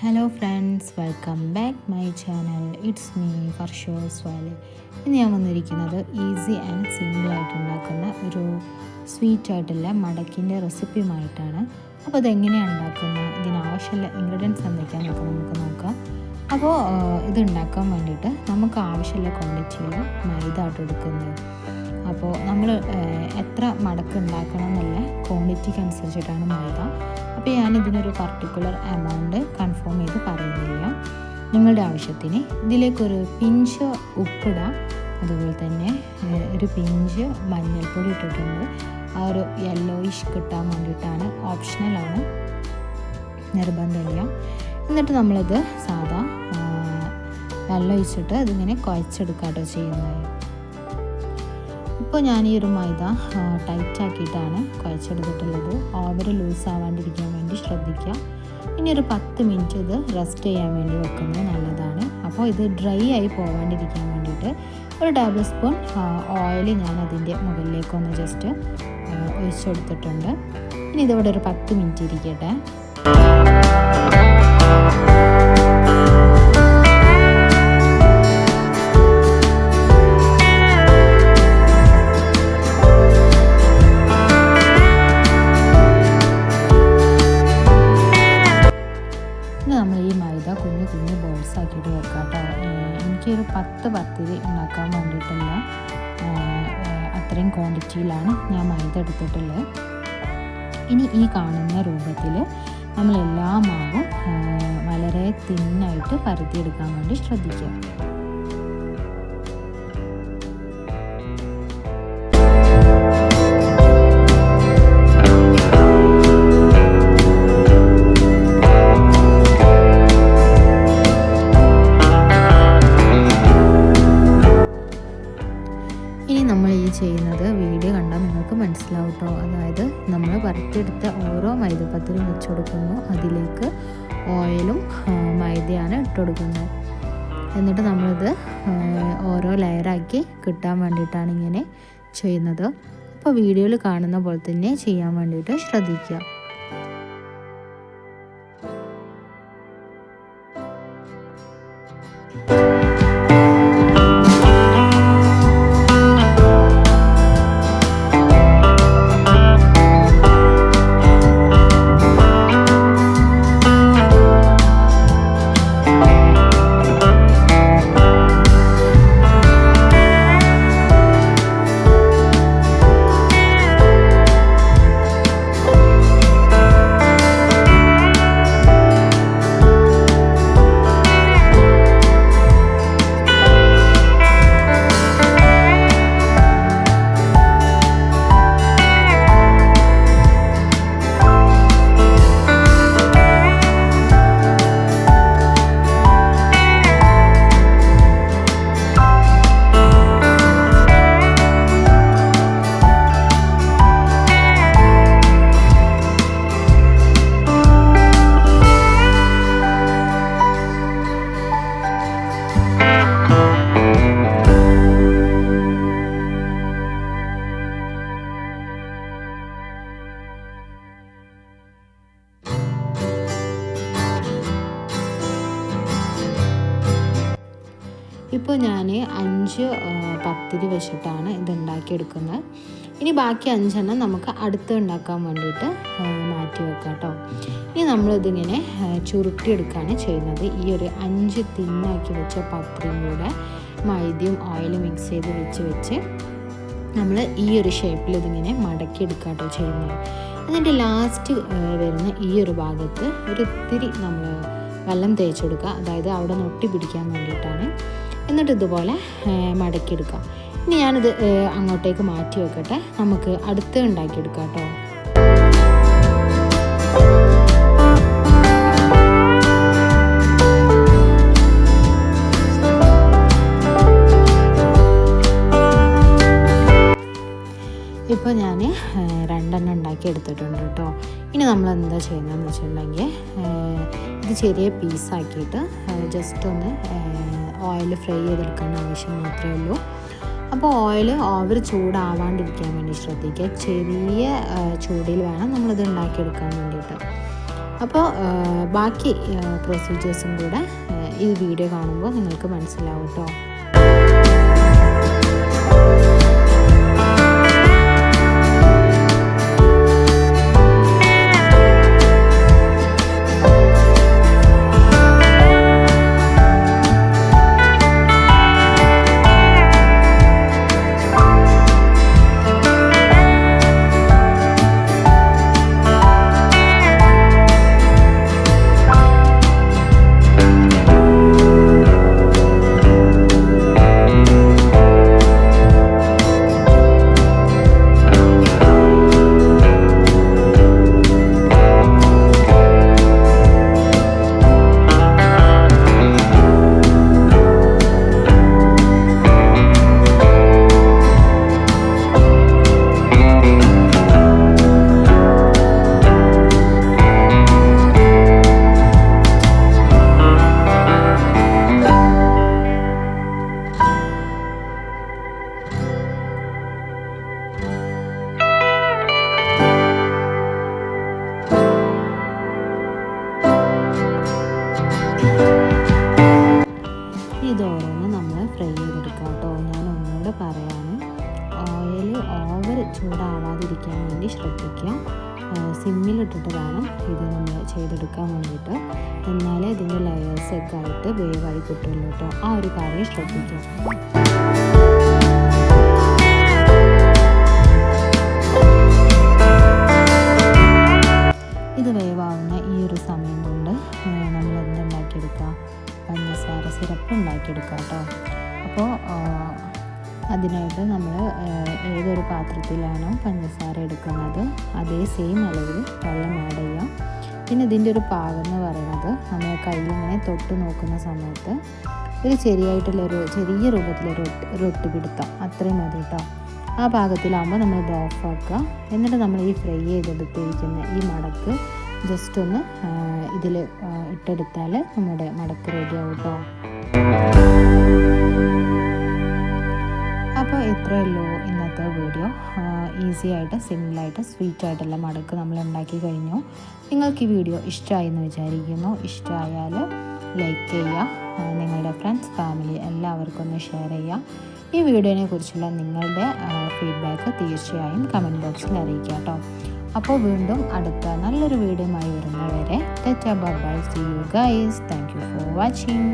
Hello friends, welcome back my channel. It's me ഫർഷോസ് വാലി. ഇന്ന് ഞാൻ വന്നിരിക്കുന്നത് ഈസി ആൻഡ് സിമ്പിളായിട്ട് ഉണ്ടാക്കുന്ന ഒരു സ്വീറ്റായിട്ടുള്ള മടക്കിൻ്റെ റെസിപ്പിയുമായിട്ടാണ്. അപ്പോൾ അതെങ്ങനെയാണ് ഉണ്ടാക്കുന്നത്, ഇതിനാവശ്യമുള്ള ഇൻഗ്രീഡിയൻസ് എന്തൊക്കെയാണെന്നൊക്കെ നമുക്ക് നോക്കാം. അപ്പോൾ ഇത് ഉണ്ടാക്കാൻ വേണ്ടിയിട്ട് നമുക്ക് ആവശ്യമുള്ള ക്വാണ്ടിറ്റിയിൽ മൈദ ആയിട്ട് എടുക്കുന്നത്. അപ്പോൾ നമ്മൾ എത്ര മടക്ക് ഉണ്ടാക്കണം എന്നുള്ള ക്വാണ്ടിറ്റിക്ക് അനുസരിച്ചിട്ടാണ് മൈദ. അപ്പോൾ ഞാനിതിനൊരു പർട്ടിക്കുലർ എമൗണ്ട് കൺഫേം ചെയ്ത് പറയുന്നില്ല, നിങ്ങളുടെ ആവശ്യത്തിന്. ഇതിലേക്കൊരു പിഞ്ച് ഉപ്പിടാം, അതുപോലെ തന്നെ ഒരു പിഞ്ച് മഞ്ഞൾപ്പൊടി ഇട്ടിട്ടുണ്ട്. ആ ഒരു യെല്ലോയിഷ് കിട്ടാൻ വേണ്ടിയിട്ടാണ്, ഓപ്ഷണലാണ്, നിർബന്ധമില്ല. എന്നിട്ട് നമ്മളിത് സാധാ വെള്ളം ഒഴിച്ചിട്ട് അതിങ്ങനെ കുഴച്ചെടുക്കാട്ടോ ചെയ്യുന്നത്. ഇപ്പോൾ ഞാൻ ഈ ഒരു മൈദ ടൈറ്റാക്കിയിട്ടാണ് കുഴച്ചെടുത്തിട്ടുള്ളത്. ഓവർ ലൂസ് ആവാണ്ടിരിക്കാൻ വേണ്ടി ശ്രദ്ധിക്കുക. ഇനി ഒരു 10 മിനിറ്റ് ഇത് റെസ്റ്റ് ചെയ്യാൻ വേണ്ടി വെക്കുന്നത് നല്ലതാണ്. അപ്പോൾ ഇത് ഡ്രൈ ആയി പോകാണ്ടിരിക്കാൻ വേണ്ടിയിട്ട് ഒരു ടേബിൾ സ്പൂൺ ഓയിൽ ഞാൻ അതിൻ്റെ മുകളിലേക്കൊന്ന് ജസ്റ്റ് ഒഴിച്ചെടുത്തിട്ടുണ്ട്. ഇനി ഇതിവിടെ ഒരു 10 മിനിറ്റ് ഇരിക്കട്ടെ. നമ്മൾ ഈ മൈദ കുഞ്ഞു കുഞ്ഞു ബോൾസ് ആക്കിയിട്ട് വെക്കാം കേട്ടോ. എനിക്കൊരു 10 പത്തിരി ഉണ്ടാക്കാൻ വേണ്ടിയിട്ടുള്ള അത്രയും ക്വാണ്ടിറ്റിയിലാണ് ഞാൻ മൈദ എടുത്തിട്ടുള്ളത്. ഇനി ഈ കാണുന്ന രൂപത്തിൽ നമ്മളെല്ലാ മാവും വളരെ തിന്നായിട്ട് പരത്തിയെടുക്കാൻ വേണ്ടി ശ്രദ്ധിക്കുക. ഇനി നമ്മൾ ഈ ചെയ്യുന്നത് വീഡിയോ കണ്ടാൽ നിങ്ങൾക്ക് മനസ്സിലാവും കേട്ടോ. അതായത് നമ്മൾ പരത്തിയെടുത്ത ഓരോ മൈദപ്പത്തിലും വെച്ച് കൊടുക്കുന്നു, അതിലേക്ക് ഓയിലും മൈദയാണ് ഇട്ട് കൊടുക്കുന്നത്. എന്നിട്ട് നമ്മളിത് ഓരോ ലെയറാക്കി കിട്ടാൻ വേണ്ടിയിട്ടാണ് ഇങ്ങനെ ചെയ്യുന്നത്. അപ്പോൾ വീഡിയോയിൽ കാണുന്ന പോലെ തന്നെ ചെയ്യാൻ വേണ്ടിയിട്ട് ശ്രദ്ധിക്കുക. ഇപ്പോൾ ഞാൻ 5 പത്തിരി വെച്ചിട്ടാണ് ഇത് ഉണ്ടാക്കിയെടുക്കുന്നത്. ഇനി ബാക്കി 5 നമുക്ക് അടുത്ത് ഉണ്ടാക്കാൻ വേണ്ടിയിട്ട് മാറ്റി വെക്കാം കേട്ടോ. ഇനി നമ്മളിതിങ്ങനെ ചുരുട്ടിയെടുക്കുകയാണ് ചെയ്യുന്നത്. ഈ ഒരു 5 തിന്നാക്കി വെച്ച പത്തിരിയും കൂടെ മൈദയും ഓയിലും മിക്സ് ചെയ്ത് വെച്ച് നമ്മൾ ഈ ഒരു ഷേപ്പിൽ ഇതിങ്ങനെ മടക്കിയെടുക്കാം കേട്ടോ ചെയ്യുന്നത്. എന്നിട്ട് ലാസ്റ്റ് വരുന്ന ഈ ഒരു ഭാഗത്ത് ഒരു ഇത്തിരി നമ്മൾ വെള്ളം തേച്ച് കൊടുക്കുക, അതായത് അവിടെ നൊട്ടി പിടിക്കാൻ വേണ്ടിയിട്ടാണ്. എന്നിട്ട് ഇതുപോലെ മടക്കിയെടുക്കാം. ഇനി ഞാനിത് അങ്ങോട്ടേക്ക് മാറ്റി വെക്കട്ടെ, നമുക്ക് അടുത്ത് ഉണ്ടാക്കിയെടുക്കാം കേട്ടോ. ഇപ്പോൾ ഞാൻ 2 ഉണ്ടാക്കി എടുത്തിട്ടുണ്ട് കേട്ടോ. ഇനി നമ്മൾ എന്താ ചെയ്യുന്നതെന്ന് വെച്ചിട്ടുണ്ടെങ്കിൽ ഇത് ചെറിയ പീസാക്കിയിട്ട് ജസ്റ്റ് ഒന്ന് ഓയിൽ ഫ്രൈ ചെയ്തെടുക്കേണ്ട ആവശ്യം മാത്രമേ ഉള്ളൂ. അപ്പോൾ ഓയിൽ ഓവർ ചൂടാവാണ്ടിരിക്കാൻ വേണ്ടി ശ്രദ്ധിക്കുക. ചെറിയ ചൂടിൽ വേണം നമ്മളിത് ഉണ്ടാക്കിയെടുക്കാൻ വേണ്ടിയിട്ട്. അപ്പോൾ ബാക്കി പ്രൊസീജിയേഴ്സും കൂടെ ഈ വീഡിയോ കാണുമ്പോൾ നിങ്ങൾക്ക് മനസ്സിലാവും കേട്ടോ. ഇതോരോന്ന് നമ്മൾ ഫ്രൈ ചെയ്തെടുക്കാം കേട്ടോ. ഞാൻ ഒന്നുകൂടെ പറയാണ്, ഓയിൽ ഓവർ ചൂടാവാതിരിക്കാൻ വേണ്ടി ശ്രദ്ധിക്കുക. സിമ്മിലിട്ടിട്ട് വേണം ഇത് നമ്മൾ ചെയ്തെടുക്കാൻ വേണ്ടിയിട്ട്. എന്നാലേ ഇതിൻ്റെ ലെയേഴ്സൊക്കെ ആയിട്ട് വേവായി കിട്ടുള്ളൂ കേട്ടോ. ആ ഒരു കാര്യം ശ്രദ്ധിക്കുക. ഇത് വേവാവുന്ന ഈ ഒരു സമയം കൊണ്ട് നമ്മൾ എന്തുണ്ടാക്കിയെടുക്കുക, പഞ്ചസാര സിറപ്പ് ഉണ്ടാക്കിയെടുക്കുക കേട്ടോ. അപ്പോൾ അതിനായിട്ട് നമ്മൾ ഏതൊരു പാത്രത്തിലാണോ പഞ്ചസാര എടുക്കുന്നത് അതേ സെയിം അളവിൽ വെള്ളം ആഡ് ചെയ്യാം. പിന്നെ ഇതിൻ്റെ ഒരു പാകം എന്ന് പറയുന്നത് നമ്മൾ കയ്യിലിങ്ങനെ തൊട്ട് നോക്കുന്ന സമയത്ത് ഒരു ചെറിയ രൂപത്തിലൊരു ഒട്ടുപിടുത്തം അത്രയും മതി കേട്ടോ. ആ പാകത്തിലാകുമ്പോൾ നമ്മൾ ഇത് ഓഫാക്കുക. എന്നിട്ട് നമ്മൾ ഈ ഫ്രൈ ചെയ്തെടുത്തിരിക്കുന്ന ഈ മടക്ക് ജസ്റ്റ് ഒന്ന് ഇതിൽ ഇട്ടെടുത്താൽ നമ്മുടെ മടക്ക് റെഡിയാവും കേട്ടോ. അപ്പോൾ ഇത്രയേ ഉള്ളൂ ഇന്നത്തെ വീഡിയോ. ഈസി ആയിട്ട് സിമ്പിളായിട്ട് സ്വീറ്റായിട്ടുള്ള മടക്ക് നമ്മൾ ഉണ്ടാക്കി കഴിഞ്ഞു. നിങ്ങൾക്ക് ഈ വീഡിയോ ഇഷ്ടമായി എന്ന് വിചാരിക്കുന്നു. ഇഷ്ടമായാൽ ലൈക്ക് ചെയ്യുക, നിങ്ങളുടെ ഫ്രണ്ട്സ് ഫാമിലി എല്ലാവർക്കും ഒന്ന് ഷെയർ ചെയ്യുക. ഈ വീഡിയോനെ കുറിച്ചുള്ള നിങ്ങളുടെ ഫീഡ്ബാക്ക് തീർച്ചയായും കമൻറ്റ് ബോക്സിൽ അറിയിക്കുക കേട്ടോ. അപ്പോൾ വീണ്ടും അടുത്ത നല്ലൊരു വീഡിയോയുമായി വരുന്നവരെ bye, see you guys. Thank you for watching.